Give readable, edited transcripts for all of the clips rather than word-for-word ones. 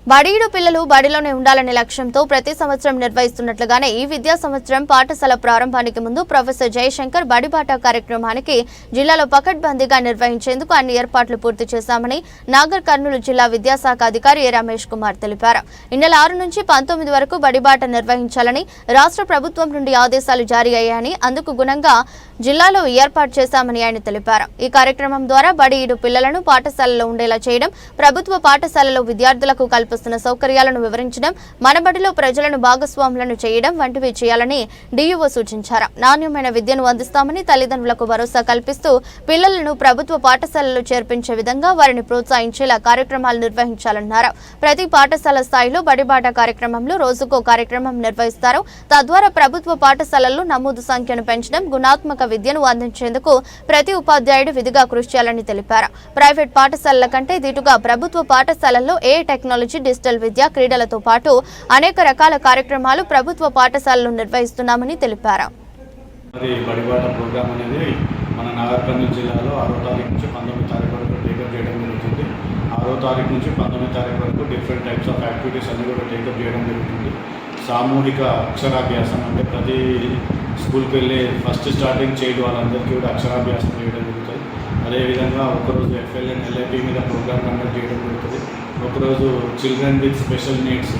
బడియుడు పిల్లలు బడిలోనే ఉండాలనే లక్ష్యంతో ప్రతి సంవత్సరం నిర్వహిస్తున్నట్లుగానే ఈ విద్యా సంవత్సరం పాఠశాల ప్రారంభానికి ముందు ప్రొఫెసర్ జయశంకర్ బడిబాట కార్యక్రమానికి జిల్లాలో పకడ్బందీగా నిర్వహించేందుకు అన్ని ఏర్పాట్లు పూర్తి చేశామని నాగర్ కర్నూలు జిల్లా విద్యాశాఖ అధికారి ఏ రమేష్ కుమార్ తెలిపారు. ఈ నెల 6 నుంచి 19 వరకు బడిబాట నిర్వహించాలని రాష్ట్ర ప్రభుత్వం నుండి ఆదేశాలు జారీ అయ్యాయని అందుకు గుణంగా జిల్లాలో ఏర్పాటు చేశామని ఆయన తెలిపారు. ఈ కార్యక్రమం ద్వారా బడియుడు పిల్లలను పాఠశాలలో ఉండేలా చేయడం, ప్రభుత్వ పాఠశాలలో విద్యార్థులకు కల్పిస్తున్న సౌకర్యాలను వివరించడం, మనబడిలో ప్రజలను భాగస్వాములను చేయడం వంటివి చేయాలని డీఈఓ సూచించారు. నాణ్యమైన విద్యను అందిస్తామని తల్లిదండ్రులకు భరోసా కల్పిస్తూ పిల్లలను ప్రభుత్వ పాఠశాలలో చేర్పించే విధంగా వారిని ప్రోత్సహించేలా కార్యక్రమాలు నిర్వహించాలన్నారు. ప్రతి పాఠశాల స్థాయిలో బడిబాట కార్యక్రమంలో రోజుకో కార్యక్రమం నిర్వహిస్తారు. తద్వారా ప్రభుత్వ పాఠశాలల్లో నమోదు సంఖ్యను పెంచడం, గుణాత్మక విద్యను అందించేందుకు ప్రతి ఉపాధ్యాయుడు విధిగా కృషి చేయాలని తెలిపారు. ప్రైవేట్ పాఠశాలల కంటే దీటుగా ప్రభుత్వ పాఠశాలల్లో ఏ టెక్నాలజీ, డిజిటల్ విద్య, క్రీడలతో పాటు అనేక రకాల కార్యక్రమాలు ప్రభుత్వ పాఠశాలలు నిర్వహిస్తున్నామని తెలిపారు. బడిబాట ప్రోగ్రామ్ అనేది మన నాగర్ కర్నూలు జిల్లాలో 6వ తారీఖు నుంచి 19వ తారీఖు వరకు టేకప్ చేయడం జరుగుతుంది. 6వ తారీఖు నుంచి 19వ తారీఖు వరకు డిఫరెంట్ టైప్స్ ఆఫ్ యాక్టివిటీస్ అన్ని కూడా టేకప్ చేయడం జరుగుతుంది. సామూహిక అక్షరాభ్యాసం అంటే ప్రతి స్కూల్కి వెళ్ళి ఫస్ట్ స్టార్టింగ్ చేయడం వాళ్ళందరికీ కూడా అక్షరాభ్యాసం చేయడం జరుగుతుంది. అదేవిధంగా ఒకరోజు ఎఫ్ఎల్ఎన్ ఎల్ఐపి మీద ప్రోగ్రామ్ కండక్ట్ చేయడం జరుగుతుంది. ఒకరోజు చిల్డ్రన్ విత్ స్పెషల్ నీడ్స్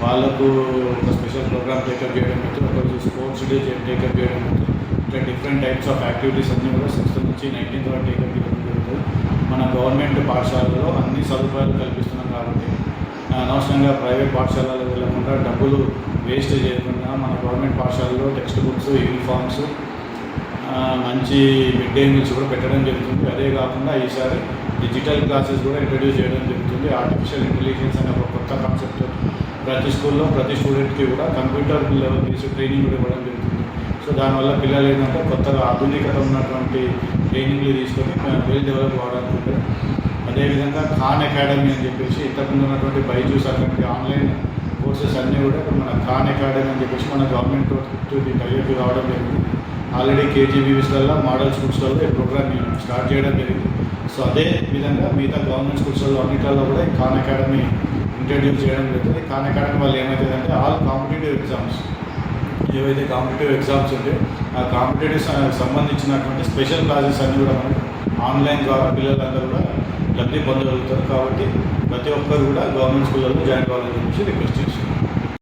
వాళ్ళకు ఒక స్పెషల్ ప్రోగ్రామ్ టేకప్ చేయడం జరుగుతుంది. ఒకరోజు స్పోర్ట్స్ డే టేకప్ చేయడం జరుగుతుంది. ఇట్లా డిఫరెంట్ టైప్స్ ఆఫ్ యాక్టివిటీస్ అన్నీ కూడా 6th నుంచి 19th వరకు టేకప్ చేయడం జరుగుతుంది. మన గవర్నమెంట్ పాఠశాలలో అన్ని సదుపాయాలు కల్పిస్తున్నాం కాబట్టి అనవసరంగా ప్రైవేట్ పాఠశాలలో వెళ్ళకుండా డబ్బులు వేస్ట్ చేయకుండా మన గవర్నమెంట్ పాఠశాలలో టెక్స్ట్ బుక్స్, యూనిఫామ్స్, మంచి మిడ్ డే మీల్స్ కూడా పెట్టడం జరుగుతుంది. అదే కాకుండా ఈసారి డిజిటల్ క్లాసెస్ కూడా ఇంట్రడ్యూస్ చేయడం జరుగుతుంది. ఆర్టిఫిషియల్ ఇంటెలిజెన్స్ అనే ఒక కొత్త కాన్సెప్ట్ ప్రతి స్కూల్లో ప్రతి స్టూడెంట్కి కూడా కంప్యూటర్ లెవెల్ తీసి ట్రైనింగ్ కూడా ఇవ్వడం జరుగుతుంది. సో దానివల్ల పిల్లలు ఏంటంటే కొత్తగా ఆధునికత ఉన్నటువంటి ట్రైనింగ్లు తీసుకొని వెల్ డెవలప్ అవ్వడానికి. అదేవిధంగా ఖాన్ అకాడమీ అని చెప్పేసి ఇంతకుముందు ఉన్నటువంటి బైజూస్ అకాడమీ ఆన్లైన్ కోర్సెస్ అన్నీ కూడా ఇప్పుడు మన ఖాన్ అకాడమీ అని చెప్పేసి మన గవర్నమెంట్ టైఅప్ రావడం జరిగింది. ఆల్రెడీ కేజీబీవీస్లలో, మోడల్ స్కూల్స్లలో ఈ ప్రోగ్రామ్ స్టార్ట్ చేయడం జరిగింది. సో అదే విధంగా మిగతా గవర్నమెంట్ స్కూల్స్లో అన్నింటిలో కూడా ఈ ఖాన్ అకాడమీ ఇంట్రడ్యూస్ చేయడం జరుగుతుంది. ఖాన్ అకాడమీ వల్ల ఏమవుతుందంటే ఆల్ కాంపిటేటివ్ ఎగ్జామ్స్ ఏవైతే కాంపిటేటివ్ ఎగ్జామ్స్ ఉంటే ఆ కాంపిటేటివ్ సంబంధించినటువంటి స్పెషల్ క్లాసెస్ అన్నీ కూడా మనకు ఆన్లైన్ ద్వారా పిల్లలందరూ కూడా లబ్ధి పొందగలుగుతారు. కాబట్టి ప్రతి ఒక్కరు కూడా గవర్నమెంట్ స్కూళ్ళలో జాయిన్ కావాలని చెప్పి రిక్వెస్ట్ చేస్తున్నారు.